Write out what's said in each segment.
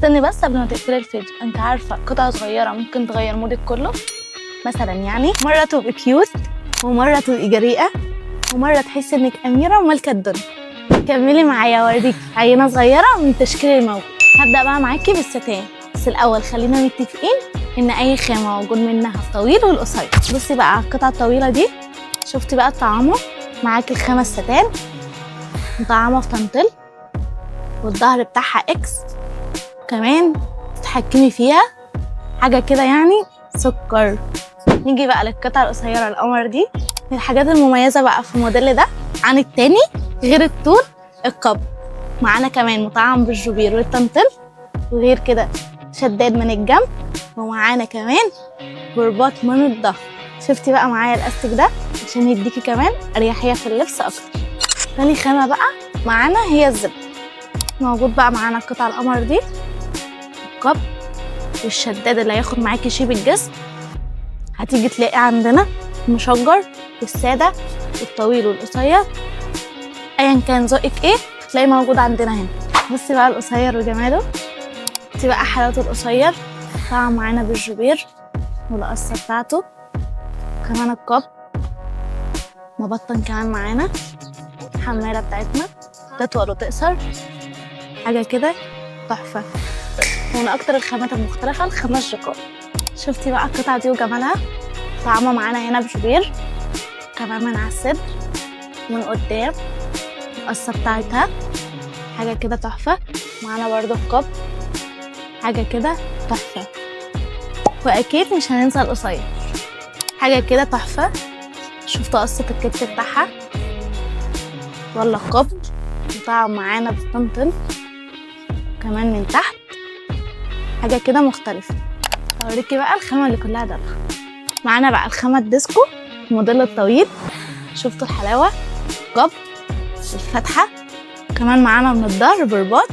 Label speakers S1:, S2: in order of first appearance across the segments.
S1: استني بس قبل ما تقفلي الفيديو، انت عارفه قطعه صغيره ممكن تغير مودك كله؟ مثلا يعني مره تبقي كيوت، ومره تبقي جريئه، ومره تحسي انك اميره ومالكه الدنيا. كملي معايا اوريكي عينه صغيره من تشكيل الموجود. هبدا بقى معاكي بالستان، بس الاول خلينا متفقين ان اي خامه موجود منها الطويل والقصير. بصي بقى على القطعه الطويله دي، شفتي بقى الطعامه؟ معاكي الخامه ستان مطعمه في تنطيل، والظهر بتاعها اكس، كمان تتحكمي فيها حاجه كده يعني سكر. نيجي بقى للقطعه القصيره القمر دي. من الحاجات المميزه بقى في الموديل ده عن التاني غير الطول القبض، معانا كمان مطعم بالجبير والتنطيل، وغير كده شداد من الجنب، ومعانا كمان برباط من الظهر. شفتي بقى معايا الاستك ده عشان يديكي كمان اريحيه في اللبس اكتر. تاني خامه بقى معانا هي الزبده. موجود بقى معانا القطعه القمر دي، القبض والشداد اللي هياخد معاكي شيب الجسم. هتيجي تلاقي عندنا المشجر والساده والطويل والقصير، ايا كان ذوقك ايه هتلاقيه موجود عندنا هنا. بصي بقى القصير وجماله. دي بقى حلاوه القصير، طبعا معانا بالجبير والقصه بتاعته، كمان القبض، مبطن كمان معانا، الحماله بتاعتنا تطول وتقصر، حاجه كده تحفه. ومن اكتر الخامات المختلفه الخامات الجاكار. شفتي بقى القطعه دي وجمالها؟ طعمها معانا هنا بجبير، كمان من على الصدر من قدام القصه بتاعتها حاجه كده تحفه. معانا برضو القبض حاجه كده تحفه. واكيد مش هننسى القصير، حاجه كده تحفه. شفتوا قصه الكتف بتاعها ولا القبض؟ طبعا معانا بالطنطن كمان من تحت، حاجه كده مختلفه. هوريكي بقى الخامه اللي كلها دلع. معانا بقى الخامه الديسكو الموديل الطويل. شفتوا الحلاوه؟ قبض الفتحه، كمان معانا من الظهر برباط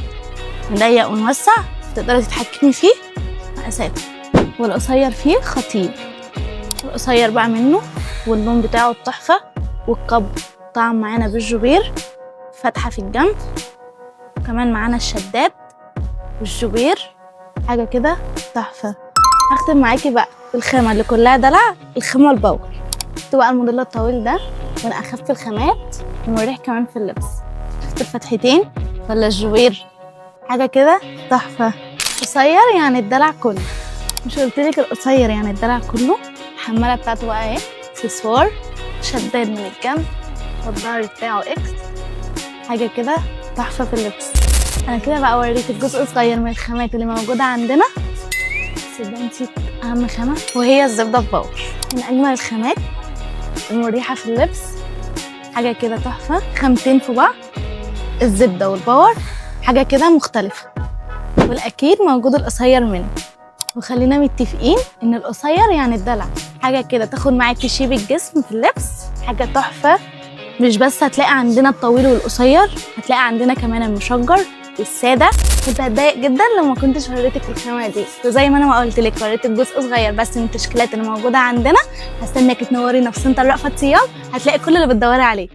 S1: مضيق ونوسع تقدري تتحكمي فيه مقاساته. والقصير فيه خطير، القصير بقى منه واللون بتاعه التحفه. والقبض طبعا معانا بالجبير، فتحه في الجنب، كمان معانا الشداد والجبير، حاجه كده تحفه. هختم معاكي بقى بالخامه اللي كلها دلع، الخامه الباور. شفتوا بقى الموديل الطويل ده من اخف الخامات ومريح كمان في اللبس. شفتوا الفتحتين ولا الجبير؟ حاجه كده تحفه. قصير يعني الدلع كله، مش قلتلك القصير يعني الدلع كله؟ الحماله بتاعته بقى اهي اكسسوار، شداد من الجنب، والظهر بتاعه اكس، حاجه كده تحفه في اللبس. انا كده بقى وريتك جزء صغير من الخامات اللي موجوده عندنا، بس ده نسيت اهم خامه وهي الزبده الباور. من اجمل الخامات المريحه في اللبس، حاجه كده تحفه. خامتين في بعض، الزبده والباور، حاجه كده مختلفه. والاكيد موجود القصير منه، وخلينا متفقين ان القصير يعني الدلع، حاجه كده تاخد معاكي شيب الجسم في اللبس، حاجه تحفه. مش بس هتلاقي عندنا الطويل والقصير، هتلاقي عندنا كمان المشجر والساده. كنت هتضايق جدا لو ما كنتش وريتك الخامه دي، وزي ما انا ما قلت لك وريتك جزء صغير بس من التشكيلات اللي موجوده عندنا. هستناكي تنورينا في سنتر رأفت صيام، هتلاقي كل اللي بتدوري عليه.